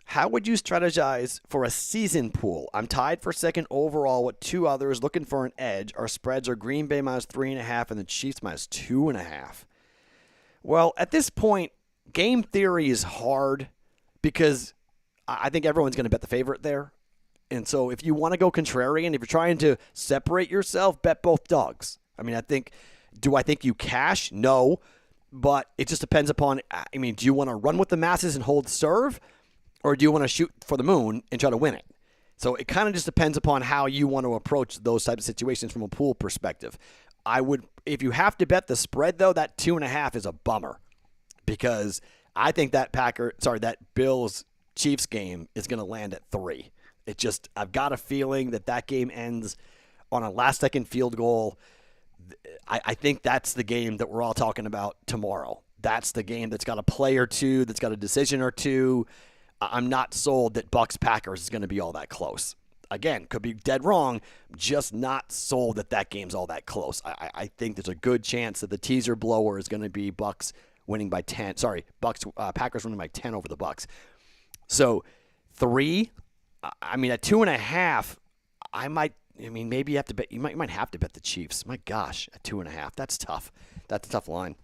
How would you strategize for a season pool? I'm tied for second overall with 2 others looking for an edge. Our spreads are Green Bay minus 3.5 and the Chiefs minus 2.5. Well, at this point, game theory is hard because I think everyone's going to bet the favorite there. And so if you want to go contrarian, if you're trying to separate yourself, bet both dogs. Do I think you cash? No. But it just depends upon, do you want to run with the masses and hold serve? Or do you want to shoot for the moon and try to win it? So it kind of just depends upon how you want to approach those types of situations from a pool perspective. If you have to bet the spread, though, that 2.5 is a bummer because I think that Bills-Chiefs game is going to land at 3. I've got a feeling that game ends on a last-second field goal. I think that's the game that we're all talking about tomorrow. That's the game that's got a play or two, that's got a decision or two. I'm not sold that Bucs-Packers is going to be all that close. Again, could be dead wrong, just not sold that game's all that close. I think there's a good chance that the teaser blower is going to be Packers winning by 10 over the Bucs. So 3, at 2.5, maybe you have to bet. You might have to bet the Chiefs. My gosh, at 2.5, that's tough. That's a tough line.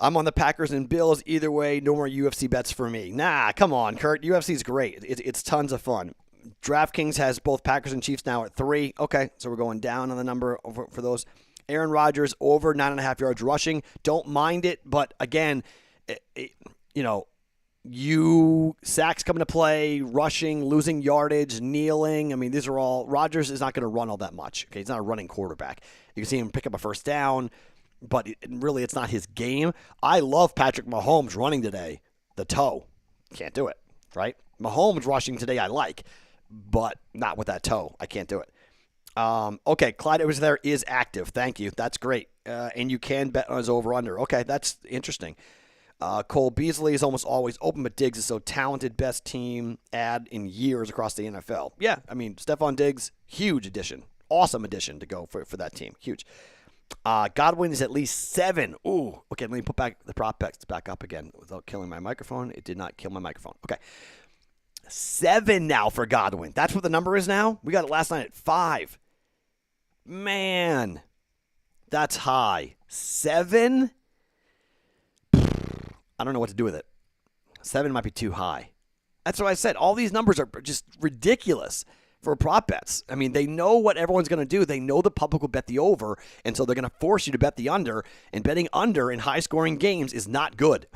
I'm on the Packers and Bills. Either way, no more UFC bets for me. Nah, come on, Kurt. UFC's great. It's tons of fun. DraftKings has both Packers and Chiefs now at 3. Okay, so we're going down on the number for those. Aaron Rodgers over 9.5 yards rushing. Don't mind it, but again, sacks coming to play, rushing, losing yardage, kneeling. These are all. Rodgers is not going to run all that much. Okay, he's not a running quarterback. You can see him pick up a first down. But really, it's not his game. I love Patrick Mahomes running today. The toe. Can't do it, right? Mahomes rushing today I like, but not with that toe. I can't do it. Okay, Clyde Edwards there is active. Thank you. That's great. And you can bet on his over-under. Okay, that's interesting. Cole Beasley is almost always open, but Diggs is so talented. Best team ad in years across the NFL. Yeah, Stephon Diggs, huge addition. Awesome addition to go for that team. Huge. Godwin is at least 7. Ooh. Okay, let me put back the prop bets back up again without killing my microphone. It did not kill my microphone. Okay. 7 now for Godwin. That's what the number is now? We got it last night at 5. Man, that's high. 7? I don't know what to do with it. 7 might be too high. That's what I said. All these numbers are just ridiculous. for prop bets. I mean, they know what everyone's going to do. They know the public will bet the over, and so they're going to force you to bet the under, and betting under in high-scoring games is not good.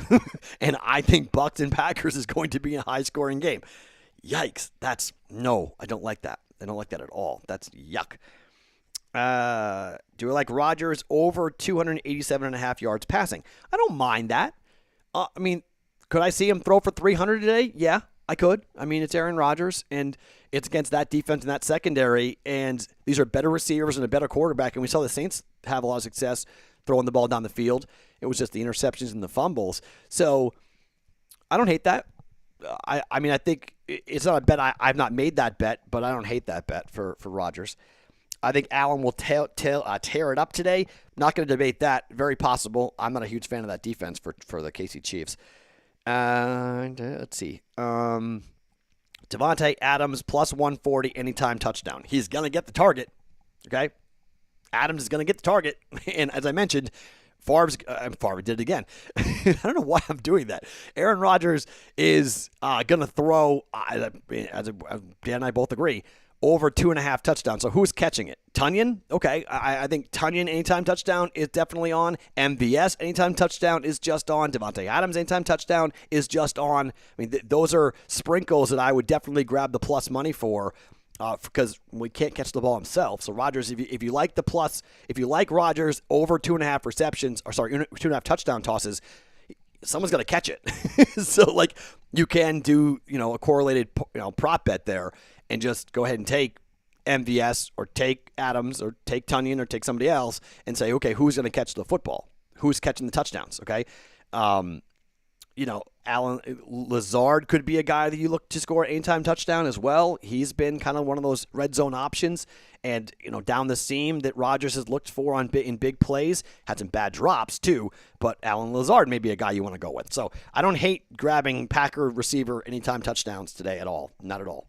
And I think Bucs and Packers is going to be a high-scoring game. Yikes. No, I don't like that. I don't like that at all. That's yuck. Do I like Rodgers over 287.5 yards passing? I don't mind that. I mean, could I see him throw for 300 today? Yeah, I could. I mean, it's Aaron Rodgers, and it's against that defense and that secondary, and these are better receivers and a better quarterback, and we saw the Saints have a lot of success throwing the ball down the field. It was just the interceptions and the fumbles. So I don't hate that. I mean, I think it's not a bet. I've not made that bet, but I don't hate that bet for Rodgers. I think Allen will tear it up today. Not going to debate that. Very possible. I'm not a huge fan of that defense for the KC Chiefs. And let's see. Devontae Adams plus 140 anytime touchdown. He's going to get the target. Okay? Adams is going to get the target. And as I mentioned, Favre did it again. I don't know why I'm doing that. Aaron Rodgers is going to throw, as Dan and I both agree, over 2.5 touchdowns. So who's catching it? Tunyon? Okay. I think Tunyon anytime touchdown is definitely on. MVS anytime touchdown is just on. Devontae Adams anytime touchdown is just on. I mean, those are sprinkles that I would definitely grab the plus money for. Because we can't catch the ball himself. So Rodgers, if you like the plus, if you like Rodgers over 2.5 receptions, 2.5 touchdown tosses, someone's going to catch it. So like you can do, a correlated, prop bet there and just go ahead and take MVS or take Adams or take Tunyon or take somebody else and say, okay, who's going to catch the football? Who's catching the touchdowns? Okay. Alan Lazard could be a guy that you look to score an anytime touchdown as well. He's been kind of one of those red zone options, and down the seam that Rodgers has looked for in big plays. Had some bad drops too, but Alan Lazard may be a guy you want to go with. So I don't hate grabbing Packer receiver anytime touchdowns today at all. Not at all.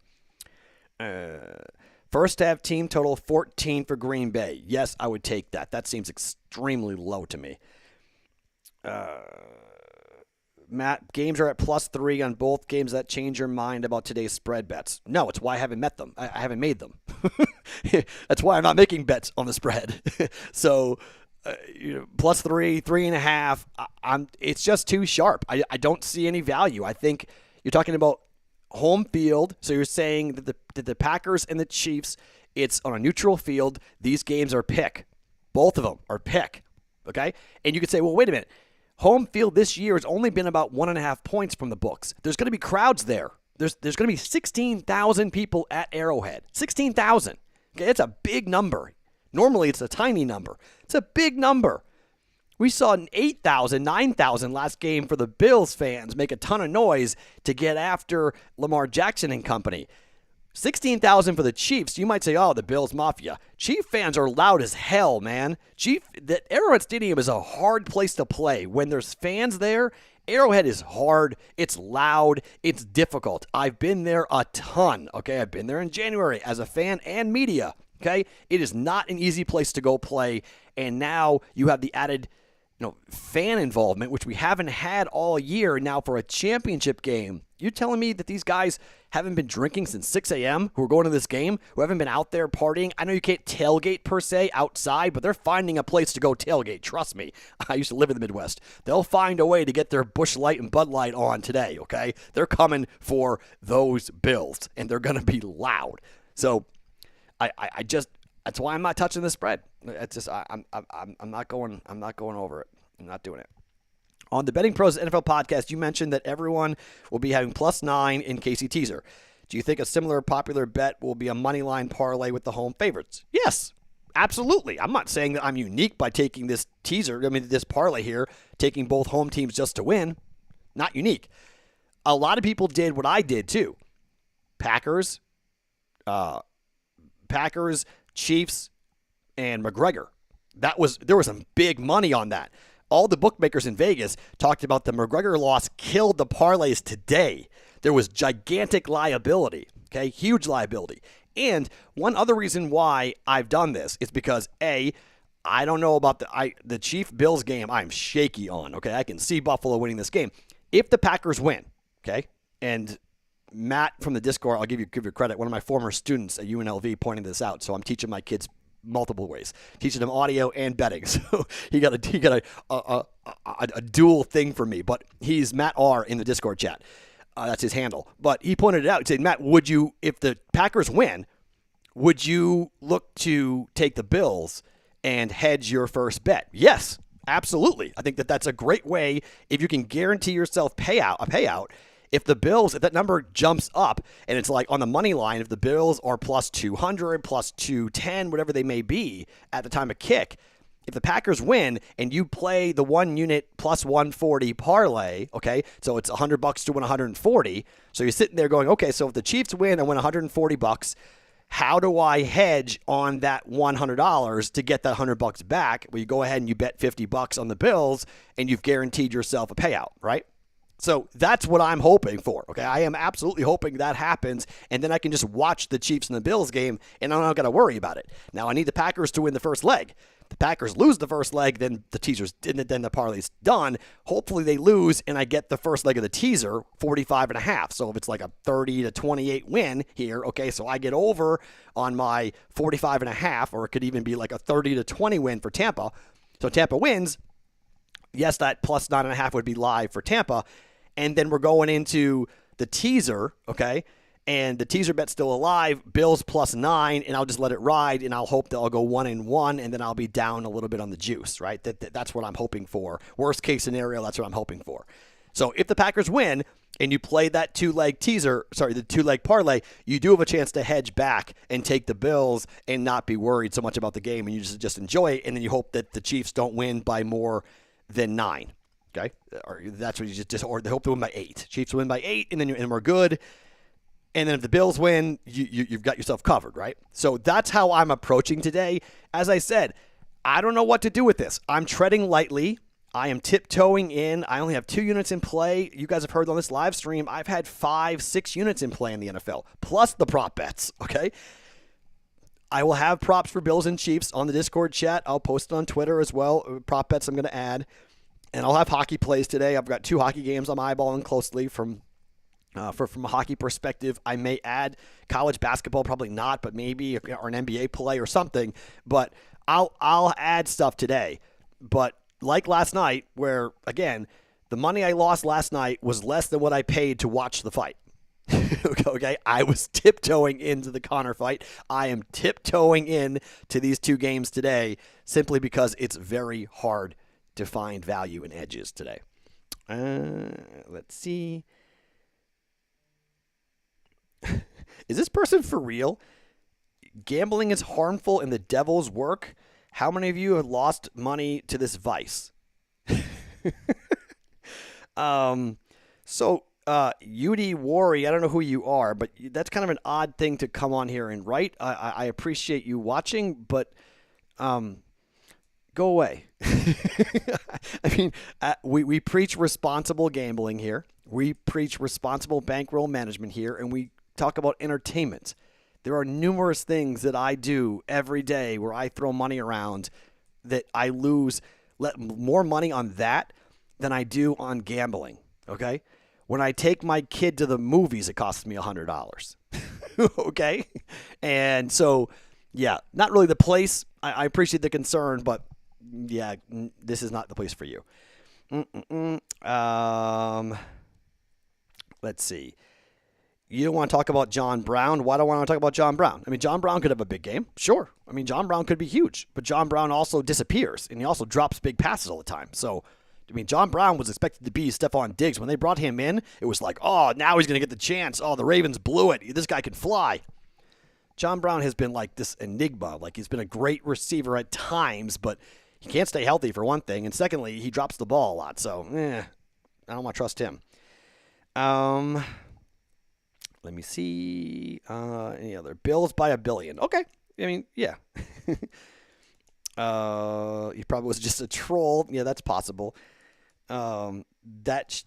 First half team total 14 for Green Bay. Yes, I would take that. That seems extremely low to me. Matt, games are at +3 on both games. That change your mind about today's spread bets? No, it's why I haven't met them. I haven't made them. That's why I'm not making bets on the spread. So, +3, 3.5. It's just too sharp. I don't see any value. I think you're talking about home field. So you're saying that the Packers and the Chiefs, it's on a neutral field. These games are pick. Both of them are pick. Okay, and you could say, well, wait a minute. Home field this year has only been about 1.5 points from the books. There's going to be crowds there. There's going to be 16,000 people at Arrowhead. 16,000. Okay, it's a big number. Normally, it's a tiny number. It's a big number. We saw 8,000, 9,000 last game for the Bills fans make a ton of noise to get after Lamar Jackson and company. 16,000 for the Chiefs. You might say, oh, the Bills Mafia. Chief fans are loud as hell, man. That Arrowhead Stadium is a hard place to play. When there's fans there, Arrowhead is hard. It's loud. It's difficult. I've been there a ton, okay? I've been there in January as a fan and media, okay? It is not an easy place to go play, and now you have the added fan involvement, which we haven't had all year. Now for a championship game, you're telling me that these guys haven't been drinking since 6 a.m., who are going to this game, who haven't been out there partying? I know you can't tailgate per se outside, but they're finding a place to go tailgate. Trust me. I used to live in the Midwest. They'll find a way to get their Busch Light and Bud Light on today, okay? They're coming for those Bills, and they're going to be loud. So I just that's why I'm not touching the spread. It's just I'm not going over it. I'm not doing it. On the Betting Pros NFL podcast, you mentioned that everyone will be having +9 in KC teaser. Do you think a similar popular bet will be a money line parlay with the home favorites? Yes, absolutely. I'm not saying that I'm unique by taking this teaser. This parlay here, taking both home teams just to win. Not unique. A lot of people did what I did too. Packers, Chiefs, and McGregor. There was some big money on that. All the bookmakers in Vegas talked about the McGregor loss killed the parlays today. There was gigantic liability, okay? Huge liability. And one other reason why I've done this is because, A, I don't know about the Chief-Bills game I'm shaky on, okay? I can see Buffalo winning this game. If the Packers win, okay, and Matt from the Discord, I'll give you credit. One of my former students at UNLV pointed this out, so I'm teaching my kids multiple ways, teaching them audio and betting. So he got a dual thing for me. But he's Matt R in the Discord chat. That's his handle. But he pointed it out. He said, Matt, would you, if the Packers win, would you look to take the Bills and hedge your first bet? Yes, absolutely. I think that's a great way if you can guarantee yourself a payout. If that number jumps up and it's like on the money line, if the Bills are plus 200, plus 210, whatever they may be at the time of kick, if the Packers win and you play the 1 unit plus 140 parlay, okay, so it's $100 to win 140. So you're sitting there going, okay, so if the Chiefs win, I win $140. How do I hedge on that $100 to get that $100 back? Well, you go ahead and you bet $50 on the Bills and you've guaranteed yourself a payout, right? So that's what I'm hoping for, okay? I am absolutely hoping that happens, and then I can just watch the Chiefs and the Bills game, and I'm not going to worry about it. Now, I need the Packers to win the first leg. If the Packers lose the first leg, then the parlay's done. Hopefully they lose, and I get the first leg of the teaser, 45.5. So if it's like a 30-28 win here, okay, so I get over on my 45.5, or it could even be like a 30-20 win for Tampa. So Tampa wins. Yes, that plus 9.5 would be live for Tampa. And then we're going into the teaser, okay? And the teaser bet's still alive. Bills plus 9, and I'll just let it ride, and I'll hope that I'll go 1-1, and then I'll be down a little bit on the juice, right? That's what I'm hoping for. Worst case scenario, that's what I'm hoping for. So if the Packers win and you play that the 2-leg parlay, you do have a chance to hedge back and take the Bills and not be worried so much about the game, and you just enjoy it, and then you hope that the Chiefs don't win by more than 9. Okay, or that's what you or they hope to win by 8. Chiefs win by 8, and then we're good. And then if the Bills win, you've got yourself covered, right? So that's how I'm approaching today. As I said, I don't know what to do with this. I'm treading lightly. I am tiptoeing in. I only have 2 units in play. You guys have heard on this live stream, I've had 5-6 units in play in the NFL, plus the prop bets, okay? I will have props for Bills and Chiefs on the Discord chat. I'll post it on Twitter as well. Prop bets I'm going to add. And I'll have hockey plays today. I've got 2 hockey games I'm eyeballing closely from a hockey perspective. I may add college basketball, probably not, but maybe, or an NBA play or something. But I'll add stuff today. But like last night, where, again, the money I lost last night was less than what I paid to watch the fight. Okay, I was tiptoeing into the Conor fight. I am tiptoeing in to these 2 games today simply because it's very hard to find value in edges today. Let's see. Is this person for real? Gambling is harmful and the devil's work. How many of you have lost money to this vice? UD Worry, I don't know who you are, but that's kind of an odd thing to come on here and write. I appreciate you watching, but go away. I mean, we preach responsible gambling here. We preach responsible bankroll management here, and we talk about entertainment. There are numerous things that I do every day where I throw money around that I lose more money on that than I do on gambling, okay? When I take my kid to the movies, it costs me $100, okay? And so, yeah, not really the place. I appreciate the concern, but, yeah, this is not the place for you. Let's see. You don't want to talk about John Brown. Why do I want to talk about John Brown? I mean, John Brown could have a big game. Sure. I mean, John Brown could be huge. But John Brown also disappears, and he also drops big passes all the time. So, I mean, John Brown was expected to be Stephon Diggs. When they brought him in, it was like, oh, now he's going to get the chance. Oh, the Ravens blew it. This guy can fly. John Brown has been like this enigma. Like, he's been a great receiver at times, but he can't stay healthy for one thing. And secondly, he drops the ball a lot. So, I don't want to trust him. Let me see. Any other? Bills by $1 billion. Okay. I mean, yeah. He probably was just a troll. Yeah, that's possible. That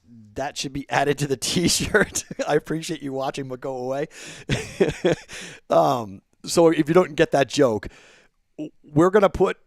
should be added to the T-shirt. I appreciate you watching, but go away. So if you don't get that joke, we're going to put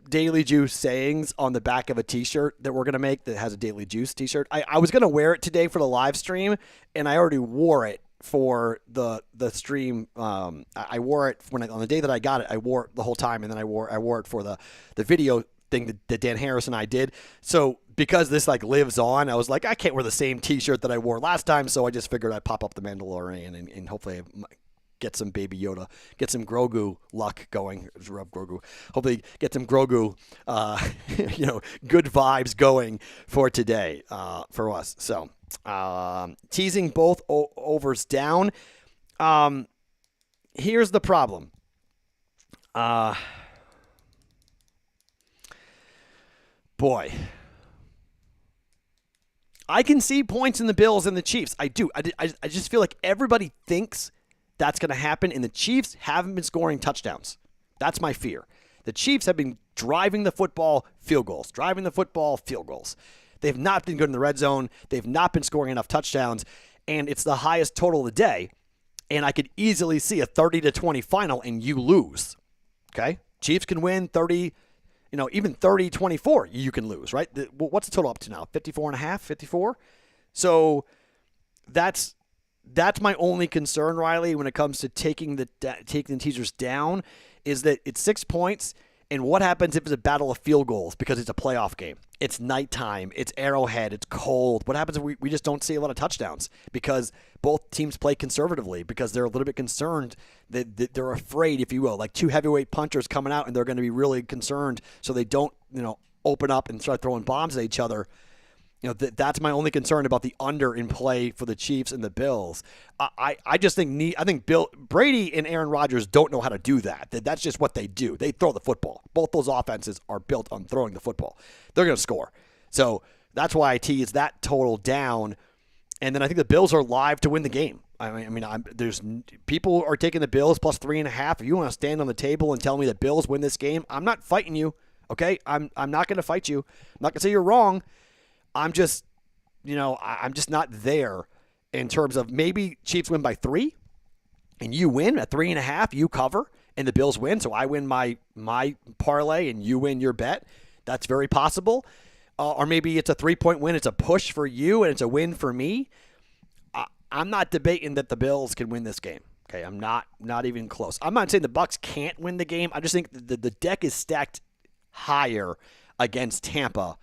Daily Juice sayings on the back of a T-shirt that we're gonna make that has a Daily Juice T-shirt. I was gonna wear it today for the live stream, and I already wore it for the stream. I wore it on the day that I got it. I wore it the whole time, and then I wore it for the video thing that Dan Harris and I did. So because this like lives on, I was like, I can't wear the same T-shirt that I wore last time, so I just figured I'd pop up the Mandalorian and hopefully get some Baby Yoda, get some Grogu luck going. Rub Grogu. Hopefully get some Grogu, good vibes going for today for us. So teasing both overs down. Here's the problem. Boy. I can see points in the Bills and the Chiefs. I do. I just feel like everybody thinks that's going to happen, and the Chiefs haven't been scoring touchdowns. That's my fear. The Chiefs have been driving the football, field goals. They've not been good in the red zone. They've not been scoring enough touchdowns, and it's the highest total of the day. And I could easily see a 30-20 final, and you lose. Okay? Chiefs can win 30, even 30-24, you can lose, right? What's the total up to now? 54.5, 54? So that's my only concern, Riley, when it comes to taking the teasers down, is that it's 6 points, and what happens if it's a battle of field goals because it's a playoff game? It's nighttime. It's Arrowhead. It's cold. What happens if we just don't see a lot of touchdowns because both teams play conservatively because they're a little bit concerned that they're afraid, if you will, like two heavyweight punchers coming out and they're going to be really concerned so they don't, open up and start throwing bombs at each other. That's my only concern about the under in play for the Chiefs and the Bills. I just think Brady and Aaron Rodgers don't know how to do that. That's just what they do. They throw the football. Both those offenses are built on throwing the football. They're going to score. So that's why I tease that total down. And then I think the Bills are live to win the game. There's people are taking the Bills plus 3.5. If you want to stand on the table and tell me the Bills win this game, I'm not fighting you. Okay, I'm not going to fight you. I'm not going to say you're wrong. I'm just, I'm just not there in terms of maybe Chiefs win by 3 and you win at 3.5, you cover, and the Bills win. So I win my parlay and you win your bet. That's very possible. Or maybe it's a 3-point win. It's a push for you and it's a win for me. I'm not debating that the Bills can win this game. Okay, I'm not even close. I'm not saying the Bucs can't win the game. I just think the deck is stacked higher against Tampa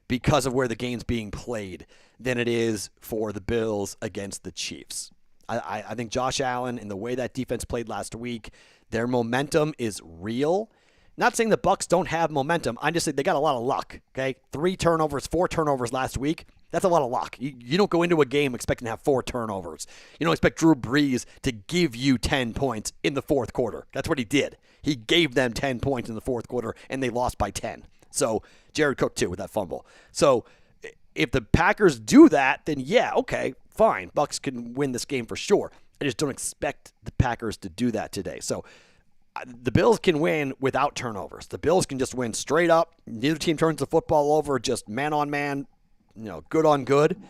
because of where the game's being played than it is for the Bills against the Chiefs. I think Josh Allen and the way that defense played last week, their momentum is real. Not saying the Bucs don't have momentum. I'm just saying they got a lot of luck. Okay, 4 turnovers last week. That's a lot of luck. You don't go into a game expecting to have 4 turnovers. You don't expect Drew Brees to give you 10 points in the fourth quarter. That's what he did. He gave them 10 points in the fourth quarter, and they lost by 10. So Jared Cook, too, with that fumble. So if the Packers do that, then yeah, okay, fine. Bucs can win this game for sure. I just don't expect the Packers to do that today. So the Bills can win without turnovers. The Bills can just win straight up. Neither team turns the football over, just man on man, good on good.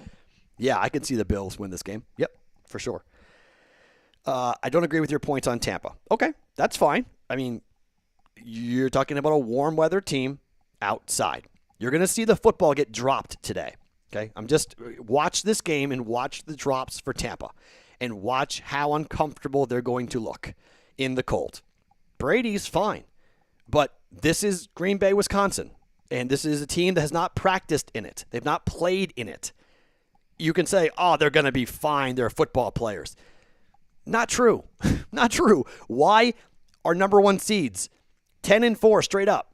Yeah, I can see the Bills win this game. Yep, for sure. I don't agree with your points on Tampa. Okay, that's fine. I mean, you're talking about a warm weather team outside. You're going to see the football get dropped today. Okay, watch this game and watch the drops for Tampa and watch how uncomfortable they're going to look in the cold. Brady's fine, but this is Green Bay, Wisconsin, and this is a team that has not practiced in it. They've not played in it. You can say, oh, they're going to be fine. They're football players. Not true. Not true. Why are number 1 seeds 10-4 straight up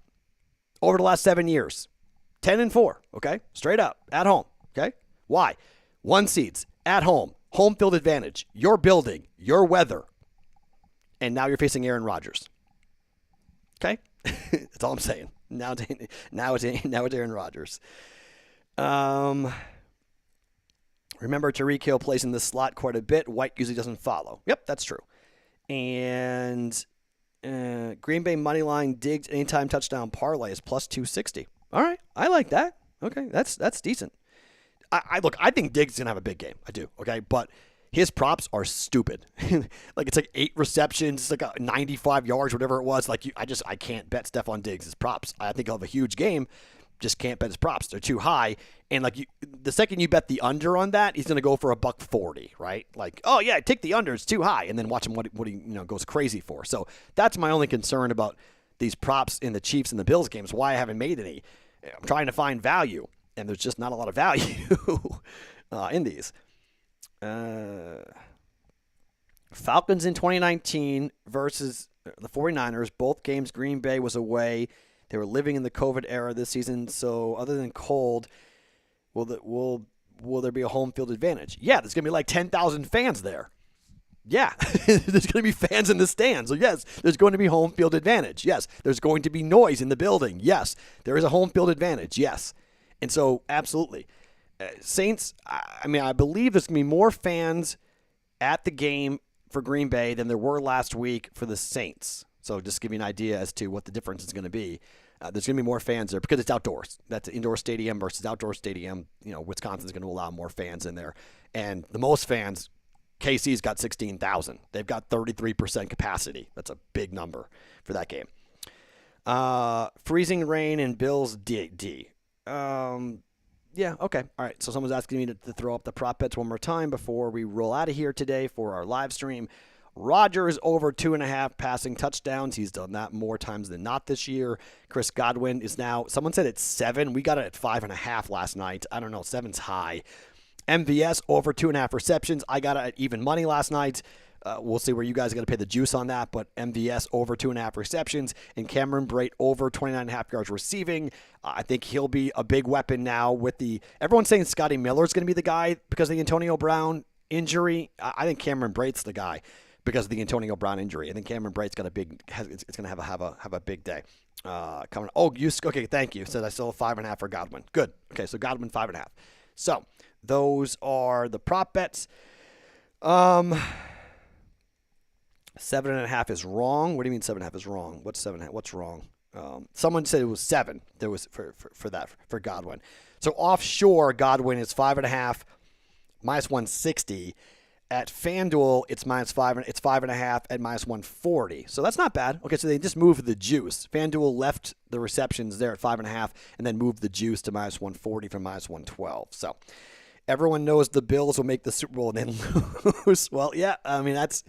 over the last 7 years? 10-4, okay? Straight up, at home, okay? Why? 1 seeds, at home, home field advantage, your building, your weather, and now you're facing Aaron Rodgers. Okay? That's all I'm saying. Now it's Aaron Rodgers. Remember, Tyreek Hill plays in the slot quite a bit. White usually doesn't follow. Yep, that's true. And Green Bay moneyline Diggs anytime touchdown parlay is plus 260. All right, I like that. Okay, that's decent. I think Diggs is gonna have a big game. I do. Okay, but his props are stupid. Like, it's like 8 receptions, it's like 95 yards, whatever it was. Like, I can't bet Stephon Diggs' props. I think he'll have a huge game. Just can't bet his props. They're too high. And like, the second you bet the under on that, he's going to go for $140, right? Like, oh yeah, take the under. It's too high. And then watch him what he goes crazy for. So that's my only concern about these props in the Chiefs and the Bills games. Why I haven't made any. I'm trying to find value, and there's just not a lot of value in these. Falcons in 2019 versus the 49ers. Both games, Green Bay was away. They were living in the COVID era this season, so other than cold, will there be a home field advantage? Yeah, there's going to be like 10,000 fans there. Yeah, there's going to be fans in the stands. So yes, there's going to be home field advantage. Yes, there's going to be noise in the building. Yes, there is a home field advantage. Yes, and so absolutely. Saints, I believe there's going to be more fans at the game for Green Bay than there were last week for the Saints. So just to give you an idea as to what the difference is going to be. There's going to be more fans there because it's outdoors. That's an indoor stadium versus outdoor stadium. Wisconsin's going to allow more fans in there. And the most fans, KC's got 16,000. They've got 33% capacity. That's a big number for that game. Freezing rain and Bills D. Yeah, okay. All right, so someone's asking me to throw up the prop bets one more time before we roll out of here today for our live stream. Rodgers over 2.5 passing touchdowns. He's done that more times than not this year. Chris Godwin is now, someone said it's 7. We got it at 5.5 last night. I don't know, 7's high. MVS over 2.5 receptions. I got it at even money last night. We'll see where you guys are going to pay the juice on that, but MVS over 2.5 receptions and Cameron Brate over 29.5 yards receiving. I think he'll be a big weapon now with everyone's saying Scotty Miller's going to be the guy because of the Antonio Brown injury. I think Cameron Brate's the guy because of the Antonio Brown injury. I think Cameron Brate's got it's going to have a big day coming. Oh, okay, thank you. Said I still have 5.5 for Godwin. Good. Okay, so Godwin 5.5. So those are the prop bets. 7.5 is wrong. What do you mean 7.5 is wrong? What's 7.5? What's wrong? Someone said it was 7. There was for Godwin. So offshore, Godwin is 5.5 minus 160. At FanDuel, it's minus 5. It's 5.5 at minus 140. So that's not bad. Okay, so they just moved the juice. FanDuel left the receptions there at 5.5, and then moved the juice to minus 140 from minus 112. So everyone knows the Bills will make the Super Bowl and then lose. Well, yeah, that's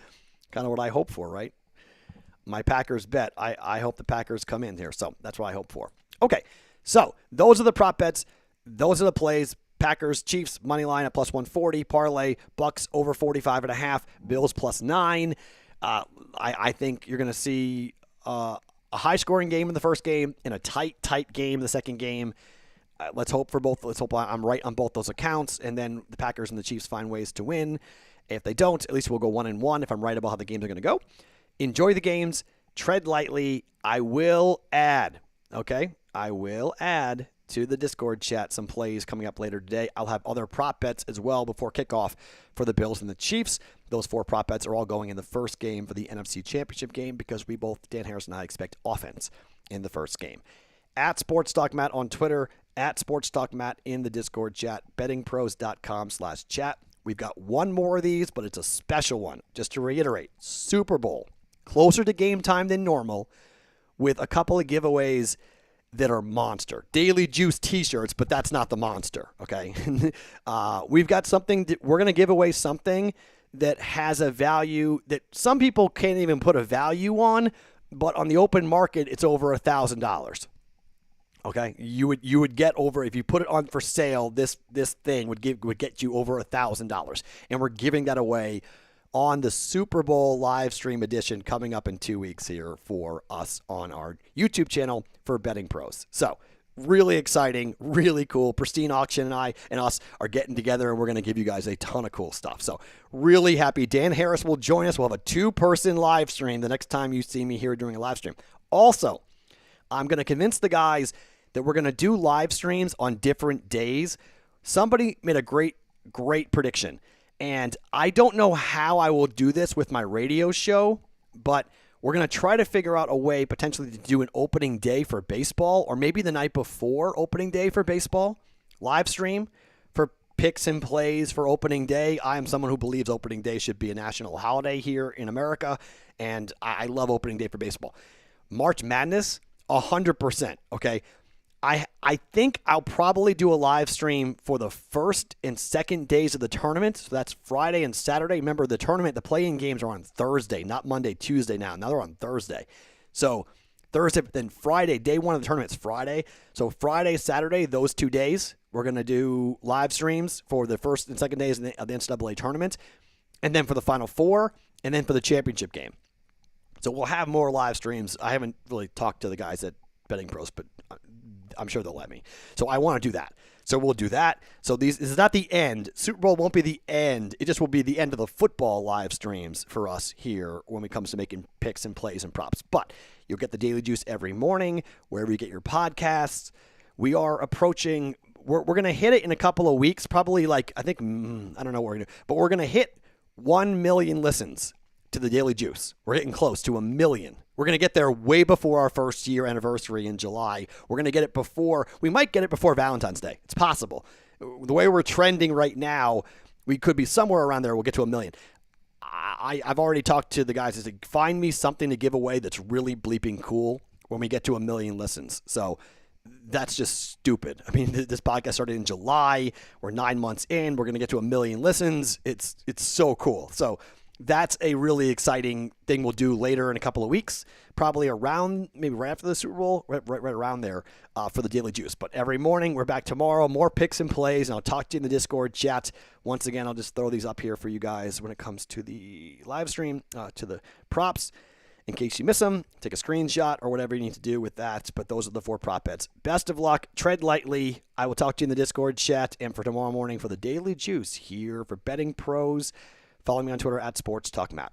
kind of what I hope for, right? My Packers bet. I hope the Packers come in here. So that's what I hope for. Okay, so those are the prop bets. Those are the plays. Packers, Chiefs, money line at plus 140. Parlay, Bucks over 45.5. Bills plus 9. I think you're going to see a high-scoring game in the first game and a tight game in the second game. Let's hope for both. Let's hope I'm right on both those accounts, and then the Packers and the Chiefs find ways to win. If they don't, at least we'll go 1-1 if I'm right about how the games are going to go. Enjoy the games. Tread lightly. I will add, okay? I will add to the Discord chat some plays coming up later today. I'll have other prop bets as well before kickoff for the Bills and the Chiefs. Those 4 prop bets are all going in the first game for the NFC Championship game because we both, Dan Harris and I, expect offense in the first game. At SportsTalkMatt on Twitter, at SportsTalkMatt in the Discord chat, bettingpros.com/chat. We've got one more of these, but it's a special one. Just to reiterate, Super Bowl, closer to game time than normal, with a couple of giveaways that are monster. Daily Juice t-shirts, but that's not the monster, okay? We've got something, we're going to give away something that has a value that some people can't even put a value on, but on the open market, it's over $1,000. Okay, you would get over, if you put it on for sale, this thing would get you over $1,000, and we're giving that away on the Super Bowl live stream edition coming up in 2 weeks here for us on our YouTube channel for Betting Pros. So really exciting, really cool. Pristine Auction and us are getting together, and we're going to give you guys a ton of cool stuff. So really happy. Dan Harris will join us. We'll have a 2-person live stream the next time you see me here during a live stream. Also, I'm going to convince the guys that we're going to do live streams on different days. Somebody made a great prediction, and I don't know how I will do this with my radio show, but we're going to try to figure out a way potentially to do an opening day for baseball, or maybe the night before opening day for baseball, live stream for picks and plays for opening day. I am someone who believes opening day should be a national holiday here in America, and I love opening day for baseball. March Madness, 100%, okay? I think I'll probably do a live stream for the first and second days of the tournament. So that's Friday and Saturday. Remember, the tournament, the play-in games are on Thursday, not Monday, Tuesday now. Now they're on Thursday. So Thursday, then Friday, day one of the tournament's Friday. So Friday, Saturday, those 2 days, we're going to do live streams for the first and second days of the NCAA tournament, and then for the Final Four, and then for the championship game. So we'll have more live streams. I haven't really talked to the guys at Betting Pros, but I'm sure they'll let me. So I want to do that. So we'll do that. So this is not the end. Super Bowl won't be the end. It just will be the end of the football live streams for us here when it comes to making picks and plays and props. But you'll get the Daily Juice every morning, wherever you get your podcasts. We are approaching, we're going to hit it in a couple of weeks, probably like, I think, I don't know what we're going to do, but we're going to hit 1 million listens to the Daily Juice. We're getting close to 1 million. We're going to get there way before our first year anniversary in July. We're going to get it we might get it before Valentine's Day. It's possible. The way we're trending right now, we could be somewhere around there. We'll get to 1 million. I've already talked to the guys. I said, find me something to give away that's really bleeping cool when we get to 1 million listens. So that's just stupid. I mean, this podcast started in July. We're 9 months in. We're going to get to 1 million listens. It's so cool. So that's a really exciting thing we'll do later in a couple of weeks, probably around, maybe right after the Super Bowl, right around there for the Daily Juice. But every morning, we're back tomorrow, more picks and plays, and I'll talk to you in the Discord chat. Once again, I'll just throw these up here for you guys when it comes to the live stream, to the props. In case you miss them, take a screenshot or whatever you need to do with that. But those are the 4 prop bets. Best of luck. Tread lightly. I will talk to you in the Discord chat. And for tomorrow morning for the Daily Juice here for Betting Pros, follow me on Twitter @SportsTalkMatt.